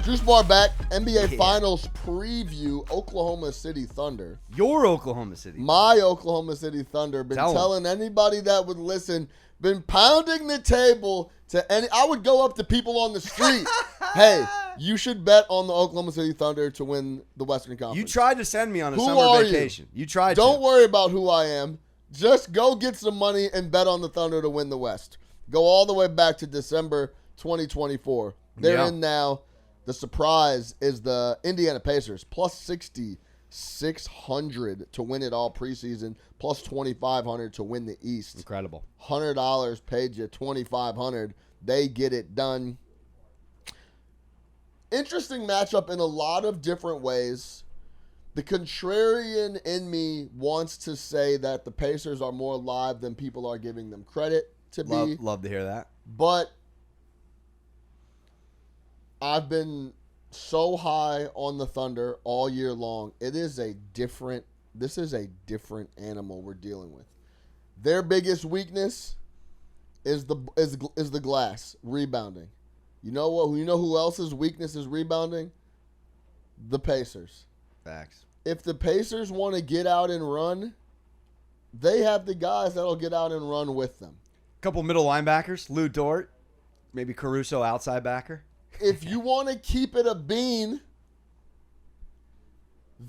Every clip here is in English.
Juice Bar back. NBA Yeah. Finals preview. Oklahoma City Thunder. Your Oklahoma City. My Oklahoma City Thunder. Been Tell 'em. telling anybody that would listen. Been pounding the table to any. I would go up to people on the street. Hey, you should bet on the Oklahoma City Thunder to win the Western Conference. You tried to send me on a Who summer are vacation. You tried Don't to. worry about who I am. Just go get some money and bet on the Thunder to win the West. Go all the way back to December 2024. They're in now. The surprise is the Indiana Pacers, plus 6,600 to win it all preseason, plus 2,500 to win the East. Incredible. $100 paid you, 2,500. They get it done. Interesting matchup in a lot of different ways. The contrarian in me wants to say that the Pacers are more live than people are giving them credit to be. Love to hear that. But I've been so high on the Thunder all year long. This is a different animal we're dealing with. Their biggest weakness is the glass, rebounding. You know what? You know who else's weakness is rebounding? The Pacers. Facts. If the Pacers want to get out and run, they have the guys that'll get out and run with them. Couple middle linebackers, Lou Dort, maybe Caruso outside backer. If you want to keep it a bean,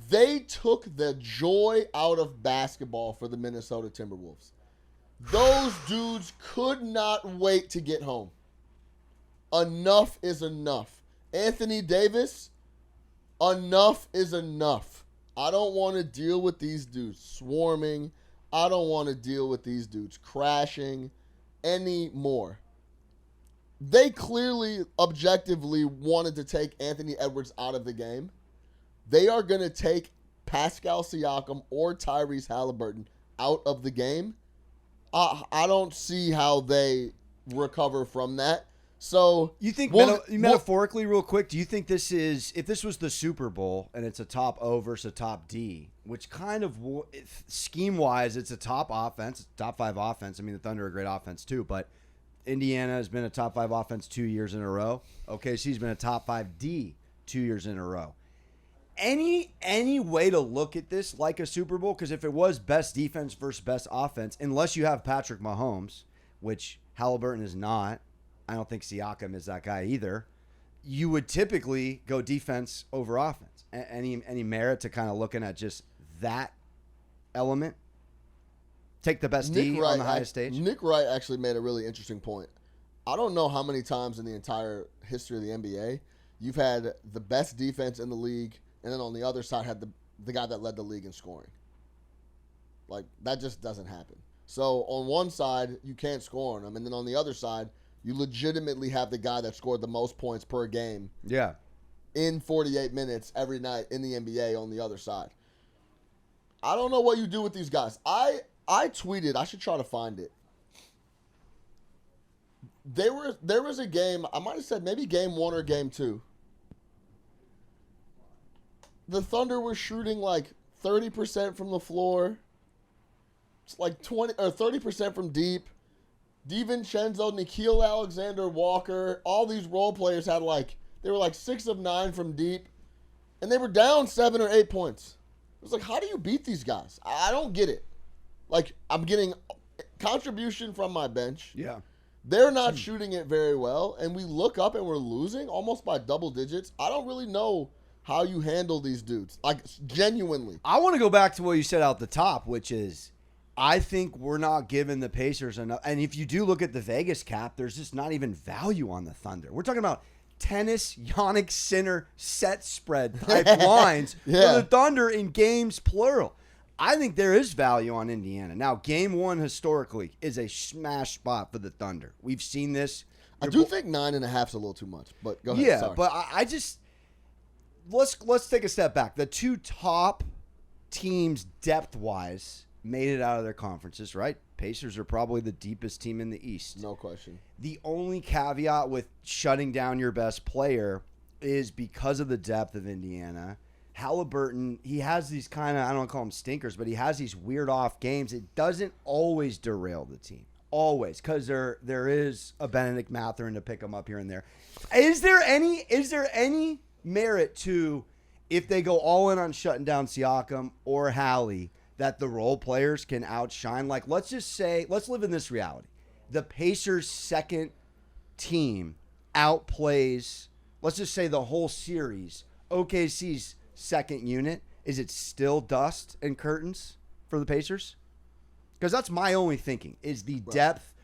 they took the joy out of basketball for the Minnesota Timberwolves. Those dudes could not wait to get home. Enough is enough. Anthony Davis, enough is enough. I don't want to deal with these dudes swarming. I don't want to deal with these dudes crashing anymore. They clearly, objectively wanted to take Anthony Edwards out of the game. They are going to take Pascal Siakam or Tyrese Halliburton out of the game. I don't see how they recover from that. So you think metaphorically, real quick, do you think this is, if this was the Super Bowl and it's a top O versus a top D, which kind of scheme wise, it's a top offense, top 5 offense. I mean, the Thunder are a great offense too, but Indiana has been a top 5 offense 2 years in a row. OKC's been a top 5 D 2 years in a row. Any way to look at this like a Super Bowl? Because if it was best defense versus best offense, unless you have Patrick Mahomes, which Halliburton is not, I don't think Siakam is that guy either, you would typically go defense over offense. Any merit to kind of looking at just that element? Take the best D on the highest stage? Nick Wright actually made a really interesting point. I don't know how many times in the entire history of the NBA you've had the best defense in the league, and then on the other side had the guy that led the league in scoring. Like, that just doesn't happen. So on one side, you can't score on them, and then on the other side, you legitimately have the guy that scored the most points per game in 48 minutes every night in the NBA on the other side. I don't know what you do with these guys. I tweeted, I should try to find it. There was a game, I might have said maybe game 1 or game 2. The Thunder were shooting like 30% from the floor. It's like 20 or 30% from deep. DiVincenzo, Nickeil Alexander-Walker, all these role players had they were like 6 of 9 from deep, and they were down 7 or 8 points. It was like, how do you beat these guys? I don't get it. Like, I'm getting contribution from my bench. Yeah. They're not shooting it very well, and we look up and we're losing almost by double digits. I don't really know how you handle these dudes. Like, genuinely. I want to go back to what you said out the top, which is I think we're not giving the Pacers enough. And if you do look at the Vegas cap, there's just not even value on the Thunder. We're talking about tennis, Yannick Sinner, set spread type lines for the Thunder in games plural. I think there is value on Indiana. Now, game 1 historically is a smash spot for the Thunder. We've seen this. I do think 9.5 is a little too much, but go ahead. Yeah, sorry. but I just let's take a step back. The 2 top teams depth-wise made it out of their conferences, right? Pacers are probably the deepest team in the East. No question. The only caveat with shutting down your best player is because of the depth of Indiana. Halliburton, he has these kind of, I don't want to call them stinkers, but he has these weird off games. It doesn't always derail the team. Always. Because there is a Benedict Mathurin to pick him up here and there. Is there any merit to, if they go all in on shutting down Siakam or Hallie, that the role players can outshine. Like, let's just say, let's live in this reality. The Pacers' second team outplays, let's just say, the whole series, OKC's second unit. Is it still dust and curtains for the Pacers? Because that's my only thinking, is the depth.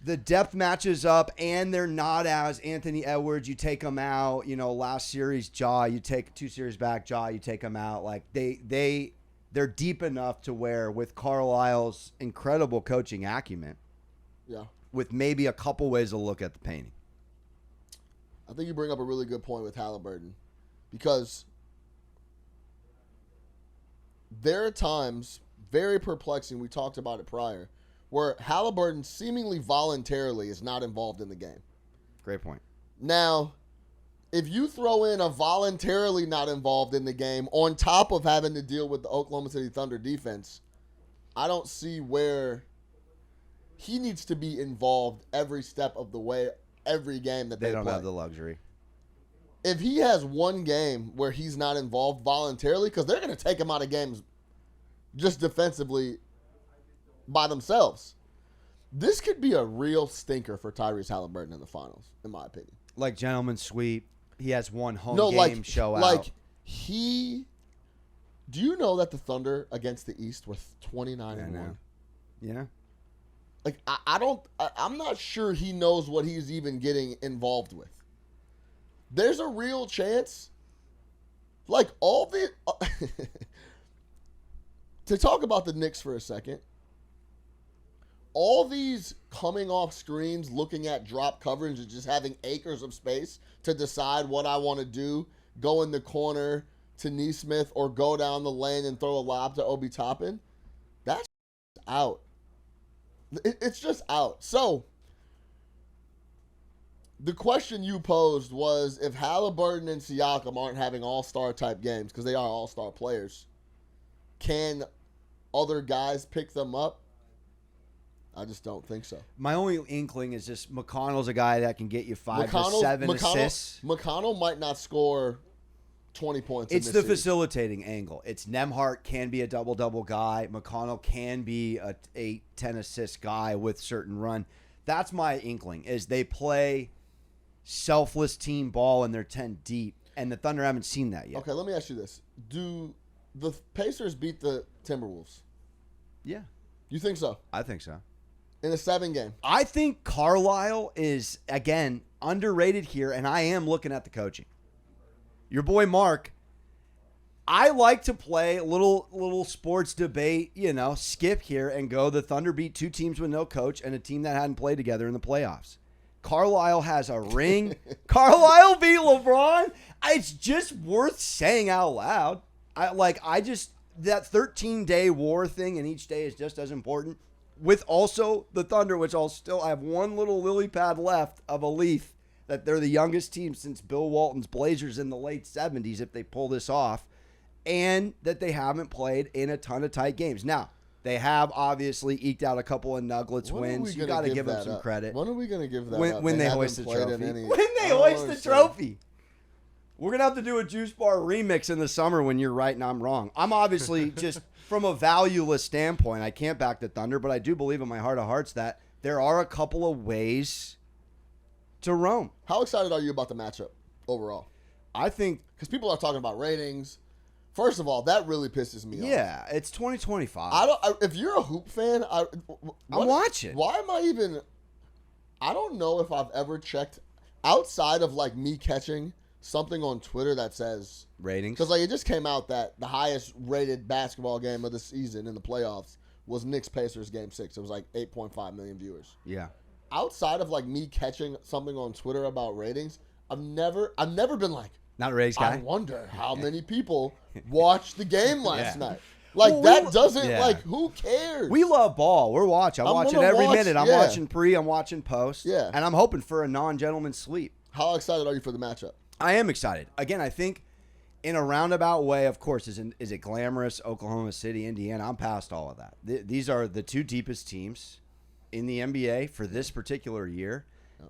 The depth matches up, and they're not as Anthony Edwards. You take them out. Last series, you take 2 series back, you take them out. Like, they're deep enough to where, with Carlisle's incredible coaching acumen, with maybe a couple ways to look at the painting. I think you bring up a really good point with Halliburton, because there are times, very perplexing, we talked about it prior, where Halliburton seemingly voluntarily is not involved in the game. Great point. Now, if you throw in a voluntarily not involved in the game on top of having to deal with the Oklahoma City Thunder defense, I don't see where he needs to be involved every step of the way, every game that they don't play. Have the luxury. If he has one game where he's not involved voluntarily, because they're going to take him out of games just defensively by themselves, this could be a real stinker for Tyrese Halliburton in the finals, in my opinion. Like gentleman's sweep. He has one home game show out. Do you know that the Thunder against the East were 29-1? Yeah. Like, I'm not sure he knows what he's even getting involved with. There's a real chance, like, all the to talk about the Knicks for a second, all these coming off screens, looking at drop coverage and just having acres of space to decide what I want to do, go in the corner to Neesmith or go down the lane and throw a lob to Obi Toppin, that's out. It's just out. So, the question you posed was, if Halliburton and Siakam aren't having all-star type games, because they are all-star players, can other guys pick them up? I just don't think so. My only inkling is just McConnell's a guy that can get you 5 to 7 assists. McConnell might not score 20 points. It's the facilitating angle. It's Nembhard can be a double-double guy. McConnell can be a 8-10 assist guy with certain run. That's my inkling, is they play selfless team ball and they're 10 deep, and the Thunder haven't seen that yet. Okay, let me ask you this. Do the Pacers beat the Timberwolves? Yeah. You think so? I think so. In a 7 game? I think Carlisle is, again, underrated here, and I am looking at the coaching. Your boy Mark, I like to play a little sports debate, skip here and go, the Thunder beat 2 teams with no coach and a team that hadn't played together in the playoffs. Carlisle has a ring. Carlisle beat LeBron. It's just worth saying out loud. That 13-day war thing, and each day is just as important. With also the Thunder, which I have one little lily pad left of a leaf, that they're the youngest team since Bill Walton's Blazers in the late 70s, if they pull this off, and that they haven't played in a ton of tight games. Now, they have obviously eked out a couple of Nuggets wins. You got to give them some credit. When are we going to give that up? When they hoist the trophy. When they hoist hoist the trophy. We're going to have to do a Juice Bar remix in the summer when you're right and I'm wrong. I'm obviously just, from a valueless standpoint, I can't back the Thunder, but I do believe in my heart of hearts that there are a couple of ways to roam. How excited are you about the matchup overall? I think, because people are talking about ratings. First of all, that really pisses me off. Yeah, it's 2025. If you're a hoop fan, I'm watching. Why am I even? I don't know if I've ever checked outside of like me catching something on Twitter that says ratings, because like it just came out that the highest rated basketball game of the season in the playoffs was Knicks Pacers Game 6. It was like 8.5 million viewers. Yeah. Outside of like me catching something on Twitter about ratings, I've never been like, not a ratings guy. I wonder how many people watched the game last night. Like, like, who cares? We love ball. We're watching. I'm watching every minute. I'm watching pre. I'm watching post. Yeah. And I'm hoping for a non-gentleman's sweep. How excited are you for the matchup? I am excited. Again, I think in a roundabout way, of course, is it glamorous? Oklahoma City, Indiana. I'm past all of that. These are the 2 deepest teams in the NBA for this particular year.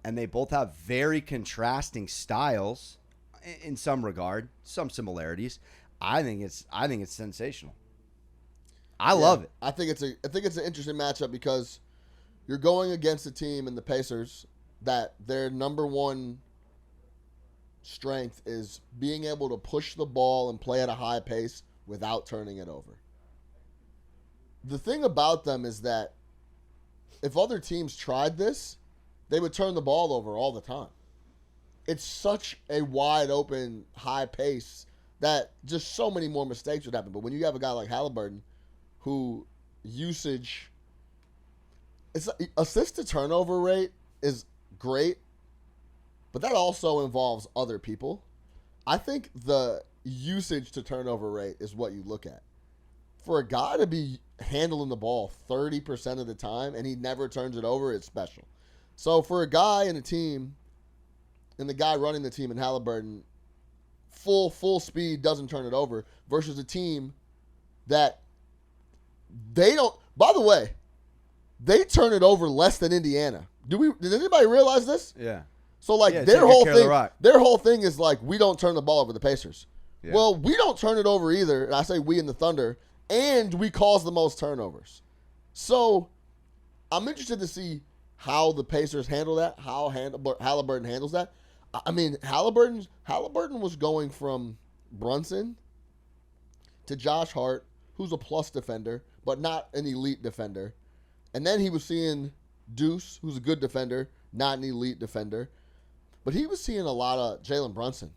And they both have very contrasting styles in some regard, some similarities. I think it's sensational. I love it. I think it's an interesting matchup because you're going against a team in the Pacers that their number one strength is being able to push the ball and play at a high pace without turning it over. The thing about them is that if other teams tried this, they would turn the ball over all the time. It's such a wide open, high pace that just so many more mistakes would happen. But when you have a guy like Halliburton, who usage, it's assist to turnover rate is great, but that also involves other people. I think the usage to turnover rate is what you look at. For a guy to be handling the ball 30% of the time and he never turns it over, it's special. So for a guy in a team, and the guy running the team in Halliburton, full speed doesn't turn it over, versus a team that they don't. By the way, they turn it over less than Indiana. Did anybody realize this? Yeah. So like Yeah, their take whole thing is like, we don't turn the ball over the Pacers. Yeah. Well, we don't turn it over either, and I say we in the Thunder, and we cause the most turnovers. So I'm interested to see how the Pacers handle that, how Halliburton handles that. I mean, Halliburton was going from Brunson to Josh Hart, who's a plus defender, but not an elite defender. And then he was seeing Deuce, who's a good defender, not an elite defender. But he was seeing a lot of Jalen Brunson.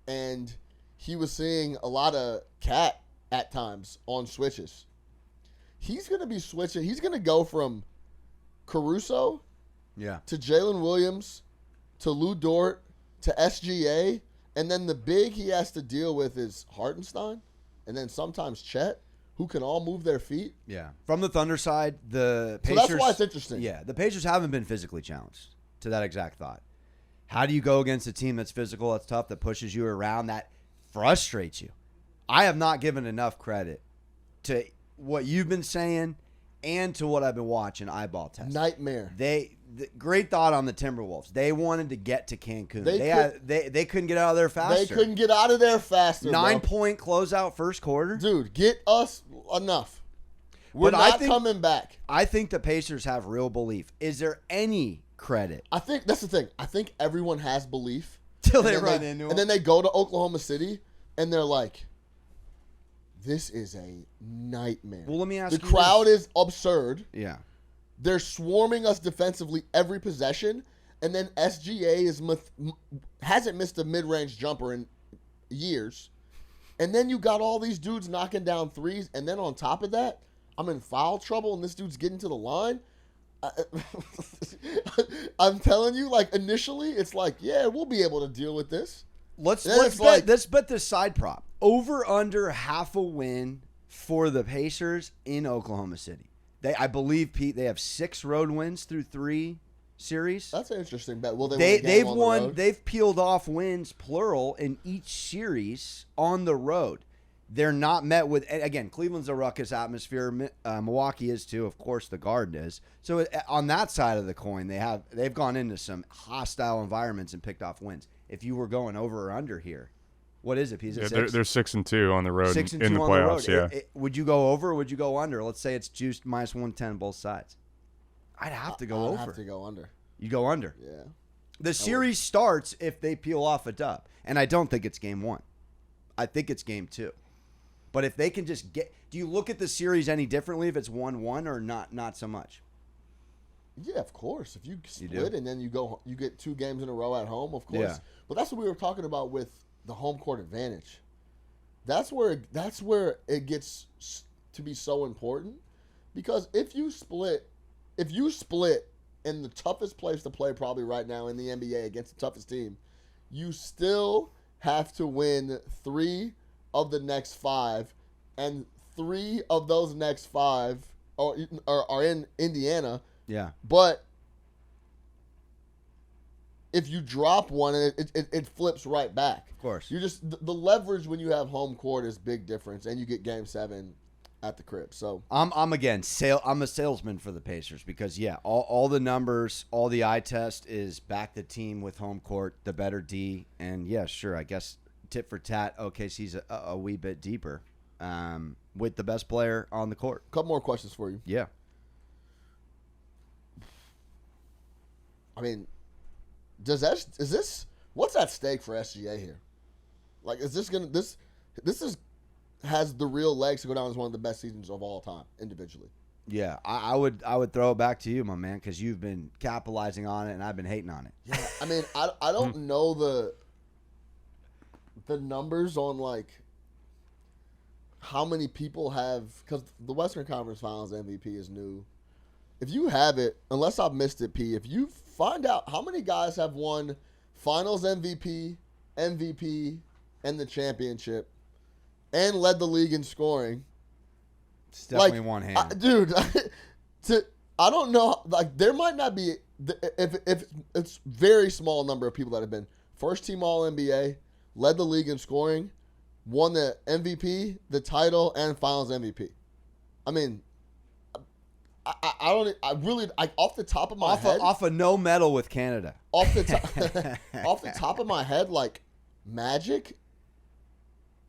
And he was seeing a lot of Cat at times on switches. He's going to be switching. He's going to go from Caruso to Jalen Williams to Lou Dort to SGA. And then the big he has to deal with is Hartenstein. And then sometimes Chet, who can all move their feet. Yeah. From the Thunder side, the Pacers. So that's why it's interesting. Yeah. The Pacers haven't been physically challenged, to that exact thought. How do you go against a team that's physical, that's tough, that pushes you around, that frustrates you? I have not given enough credit to what you've been saying and to what I've been watching eyeball test. Nightmare. Great thought on the Timberwolves. They wanted to get to Cancun. They couldn't get out of there faster. They couldn't get out of there faster. 9-point closeout first quarter. Dude, get us enough. We're not coming back. I think the Pacers have real belief. Is there any credit? I think that's the thing. I think everyone has belief till they run into them. And then they go to Oklahoma City and they're like, this is a nightmare. Well, let me ask you. The crowd is absurd. Yeah. They're swarming us defensively every possession, and then SGA hasn't missed a mid-range jumper in years. And then you got all these dudes knocking down threes, and then on top of that, I'm in foul trouble, and this dude's getting to the line. I'm telling you, like, initially, it's like, yeah, we'll be able to deal with this. Let's bet this side prop. Over under half a win for the Pacers in Oklahoma City. I believe, Pete, they have 6 road wins through 3 series. That's an interesting bet. Will they've peeled off wins, plural, in each series on the road. They're not met with, again, Cleveland's a ruckus atmosphere. Milwaukee is too. Of course, the Garden is. So on that side of the coin, they've gone into some hostile environments and picked off wins. If you were going over or under here, what is it? He's at 6? They're 6-2 on the road 6-2 in the playoffs. Yeah. Would you go over or would you go under? Let's say it's juiced minus 110 both sides. I'd have to go over. I'd have to go under. You go under. Yeah. The series starts if they peel off a dub, and I don't think it's game 1. I think it's game 2. But if they can just get, do you look at the series any differently if it's 1-1 or not? Not so much. Yeah, of course. If you split and then you get 2 games in a row at home, of course. Yeah. But that's what we were talking about with the home court advantage. That's where it gets to be so important, because if you split in the toughest place to play probably right now in the NBA against the toughest team, you still have to win 3 of the next 5, and 3 of those next 5 are in Indiana. Yeah. But if you drop one, it flips right back. Of course. You just the leverage when you have home court is big difference, and you get Game 7 at the crib. So I'm again I'm a salesman for the Pacers because all the numbers, all the eye test is back the team with home court, the better D, and sure, I guess tit for tat, OKC's a wee bit deeper with the best player on the court. Couple more questions for you. Yeah. I mean, what's at stake for SGA here? Like, is this gonna has the real legs to go down as one of the best seasons of all time individually? Yeah, I would throw it back to you, my man, because you've been capitalizing on it and I've been hating on it. Yeah, I mean, I don't know the numbers on like how many people have, because the Western Conference Finals MVP is new. If you have it, unless I've missed it, P, if you find out how many guys have won Finals MVP, and the championship, and led the league in scoring. It's definitely one hand. Dude, I don't know. Like, there might not be, if it's very small number of people that have been first team All NBA, led the league in scoring, won the MVP, the title, and Finals MVP. I mean, I really off the top of my head, off a no medal with Canada. Off the top of my head, like Magic.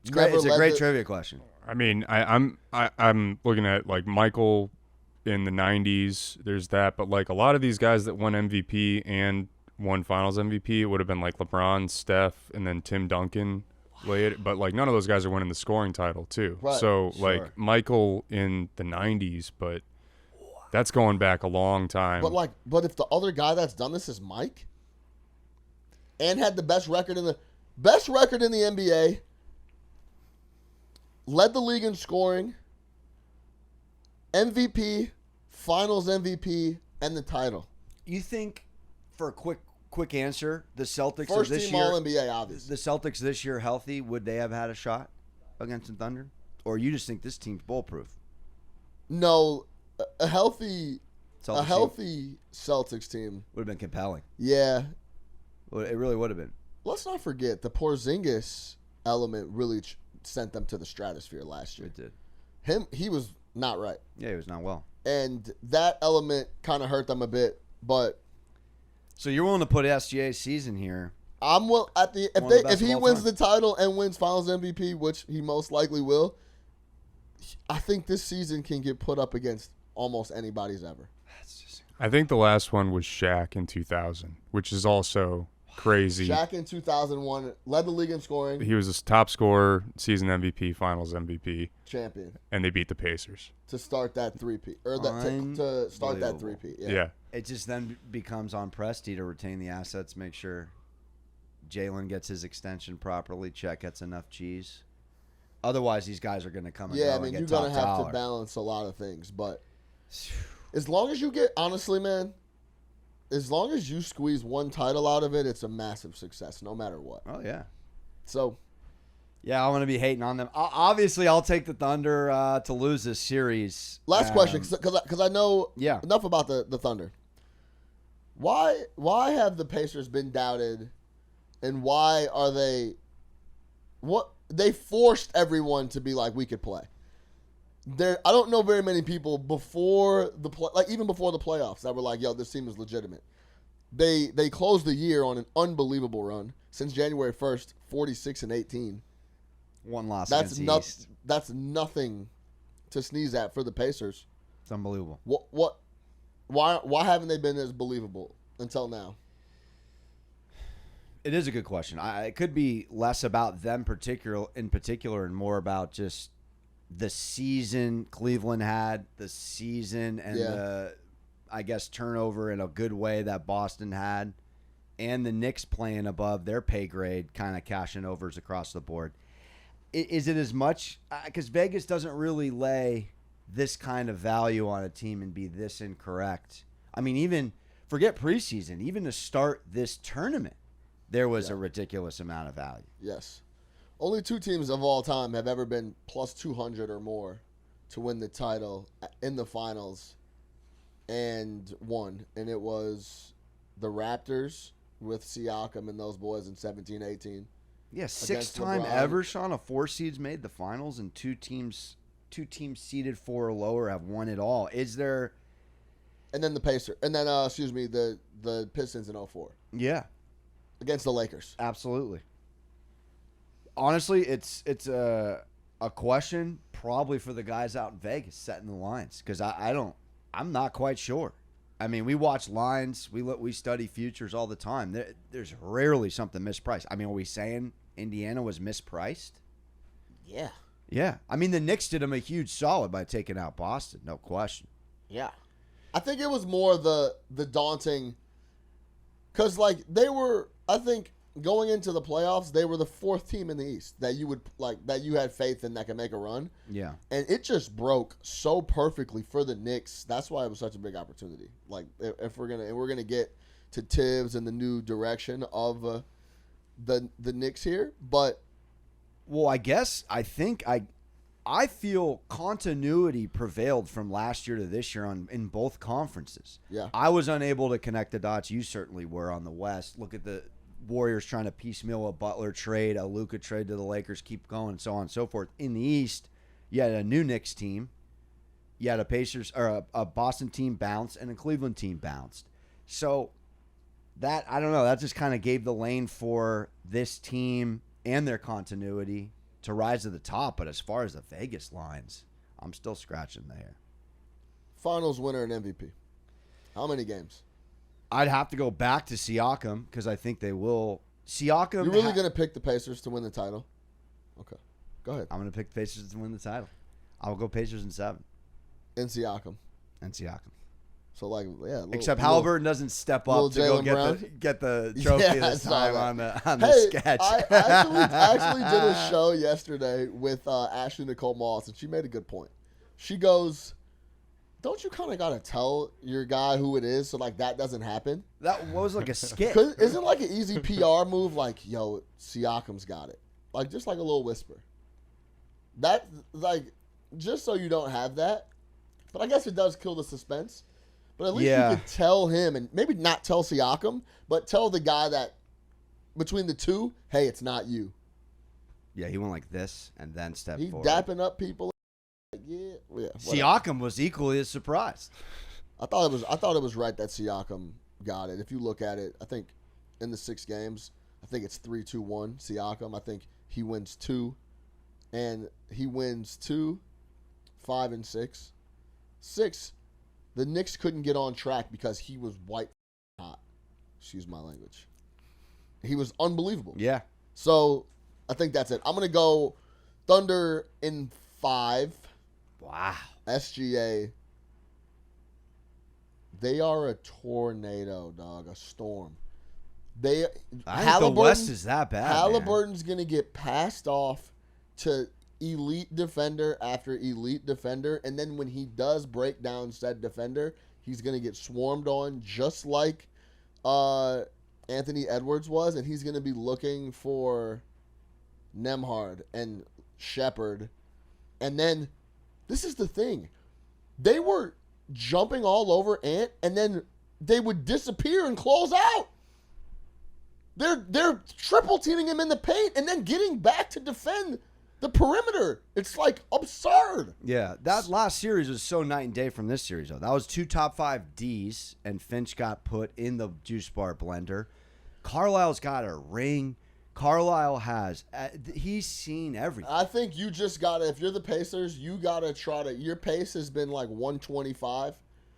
It's a great trivia question. I mean, I'm looking at like Michael in the 90s. There's that, but like a lot of these guys that won MVP and won Finals MVP, it would have been like LeBron, Steph, and then Tim Duncan. But like none of those guys are winning the scoring title too. Right. So like Michael in the 90s, but that's going back a long time. But if the other guy that's done this is Mike, and had the best record in the NBA, led the league in scoring, MVP, Finals MVP, and the title. You think, for a quick answer, the Celtics First this team year, All NBA, obviously. the Celtics this year healthy, would they have had a shot against the Thunder? Or you just think this team's bulletproof? No, a healthy Celtics Celtics team would have been compelling. Yeah. Well, it really would have been. Let's not forget the Porzingis element really sent them to the stratosphere last year. It did. He was not right. Yeah, he was not well. And that element kind of hurt them a bit, but so you're willing to put SGA's season here? I'm if he wins the title and wins Finals MVP, which he most likely will, I think this season can get put up against almost anybody's ever. I think the last one was Shaq in 2000, which is also crazy. Shaq in 2001 led the league in scoring. He was a top scorer, season MVP, Finals MVP, champion, and they beat the Pacers to start that three-peat, or to start that three-peat. Yeah. It just then becomes on Presti to retain the assets, make sure Jalen gets his extension properly, Chet gets enough cheese. Otherwise, these guys are going to come and go. I mean, you're going to have to balance a lot of things, but as long as you get, honestly, man, as long as you squeeze one title out of it, it's a massive success, no matter what. Oh, yeah. So, yeah, I'm going to be hating on them. Obviously, I'll take the Thunder to lose this series. Last question, because I know enough about the Thunder. Why have the Pacers been doubted, and why are they they forced everyone to be like, we could play. I don't know very many people before even before the playoffs that were like, yo, this team is legitimate. They closed the year on an unbelievable run. Since January 1st, 46-18. One loss against the East. That's nothing to sneeze at for the Pacers. It's unbelievable. Why haven't they been as believable until now? It is a good question. It could be less about them in particular and more about just the season Cleveland had, the season and the, I guess, turnover in a good way that Boston had, and the Knicks playing above their pay grade, kind of cashing overs across the board. Is it as much – because Vegas doesn't really lay this kind of value on a team and be this incorrect. I mean, even – forget preseason. Even to start this tournament, there was a ridiculous amount of value. Yes. Only two teams of all time have ever been plus 200 or more to win the title in the finals and won. And it was the Raptors with Siakam and those boys in 17-18. Yeah, 6-time ever, Sean, a 4 seeds made the finals and 2 teams two teams seeded 4 or lower have won it all. Is there? And then the the Pistons in 04 Yeah, against the Lakers. absolutely. Honestly, it's a question probably for the guys out in Vegas setting the lines, because I'm not quite sure. I mean, we watch lines, we study futures all the time. There's rarely something mispriced. I mean, are we saying Indiana was mispriced? Yeah. Yeah. I mean, the Knicks did them a huge solid by taking out Boston, no question. Yeah. I think it was more the daunting, because like they were, I think going into the playoffs, they were the 4th team in the East that you had faith in that could make a run. Yeah. And it just broke so perfectly for the Knicks. That's why it was such a big opportunity. Like if we're gonna get to Tibbs and the new direction of the Knicks here, but Well, I think I feel continuity prevailed from last year to this year in both conferences. yeah, I was unable to connect the dots. You certainly were on the West. Look at the Warriors trying to piecemeal a Butler trade, a Luka trade to the Lakers, keep going, and so on and so forth. In the East, you had a new Knicks team. You had a Pacers or a Boston team bounce and a Cleveland team bounced. So that, I don't know, that just kind of gave the lane for this team and their continuity to rise to the top. But as far as the Vegas lines, I'm still scratching the hair. Finals winner and MVP. How many games? I'd have to go back to Siakam because I think they will. Siakam. You're really gonna pick the Pacers to win the title? Okay, go ahead. I'm going to pick the Pacers to win the title. I'll go Pacers in 7. And Siakam. And Siakam. So like, yeah. Except Halliburton doesn't step up to go get the trophy Yeah, this time on the Hey, sketch. I actually did a show yesterday with Ashley Nicole Moss, and she made a good point. She goes, "Don't you kind of got to tell your guy who it is so like that doesn't happen?" That was like a skit. 'Cause isn't like an easy PR move like, "Yo, Siakam's got it." Like just like a little whisper. That like just so you don't have that. But I guess it does kill the suspense. But at least Yeah. you could tell him, and maybe not tell Siakam, but tell the guy that between the two, hey, it's not you. Yeah, he went like this and then stepped He forward. dapping up people. Yeah. Whatever. Siakam was equally as surprised. I thought it was right that Siakam got it. If you look at it, I think in the 6 games, I think it's 3-2-1 Siakam. I think he wins 2, and he wins 2, 5, and 6. 6, the Knicks couldn't get on track because he was white hot. Excuse my language. He was unbelievable. Yeah. So I think that's it. I'm gonna go Thunder in 5. Wow. SGA. They are a tornado, dog. A storm. I think the West is that bad. Halliburton's gonna get passed off to elite defender after elite defender, and then when he does break down said defender, he's gonna get swarmed on just like Anthony Edwards was, and he's gonna be looking for Nembhard and Shepherd. And then this is the thing. They were jumping all over Ant, and then they would disappear and close out. They're triple teaming him in the paint and then getting back to defend the perimeter. It's like absurd. Yeah, that last series was so night and day from this series, though. That was 2 top 5 Ds, and Finch got put in the juice bar blender. Carlisle's got a ring. Carlisle has. He's seen everything. I think you just got to, if you're the Pacers, you got to try to, your pace has been like 125,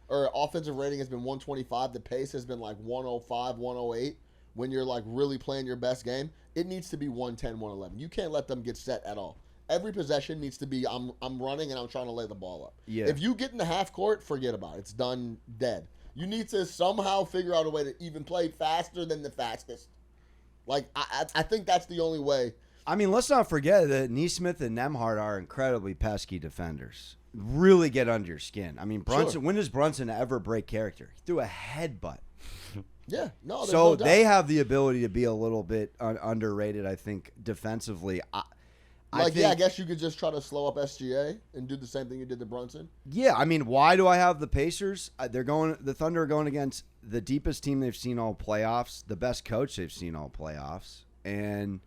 or offensive rating has been 125. The pace has been like 105, 108. When you're like really playing your best game, it needs to be 110, 111. You can't let them get set at all. Every possession needs to be, I'm running and I'm trying to lay the ball up. Yeah. If you get in the half court, forget about it. It's done, dead. You need to somehow figure out a way to even play faster than the fastest. Like, I think that's the only way. I mean, let's not forget that Neesmith and Nembhard are incredibly pesky defenders. Really get under your skin. I mean, Brunson. Sure. When does Brunson ever break character? He threw a headbutt. Yeah, no, there's So no doubt. they have the ability to be a little bit underrated, I think, defensively. I guess you could just try to slow up SGA and do the same thing you did to Brunson. Yeah, I mean, why do I have the Pacers? The Thunder are going against the deepest team they've seen all playoffs, the best coach they've seen all playoffs, and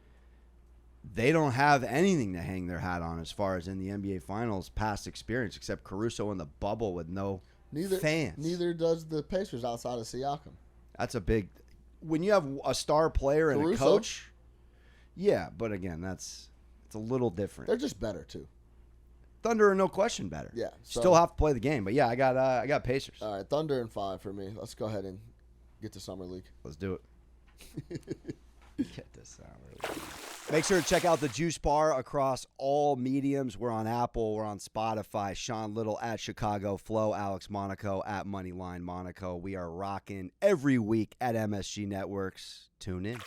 they don't have anything to hang their hat on as far as in the NBA Finals past experience, except Caruso in the bubble with no fans. Neither does the Pacers outside of Siakam. That's a big. When you have a star player and Caruso. a coach, yeah. But again, it's a little different. They're just better too. Thunder are no question better. Yeah, so- Still have to play the game, but yeah, I got Pacers. All right, Thunder and 5 for me. Let's go ahead and get to Summer League. Let's do it. Get this out. Make sure to check out the Juice Bar across all mediums. We're on Apple. We're on Spotify. Sean Little at Chicago Flow. Alex Monaco at Moneyline Monaco. We are rocking every week at MSG Networks. Tune in.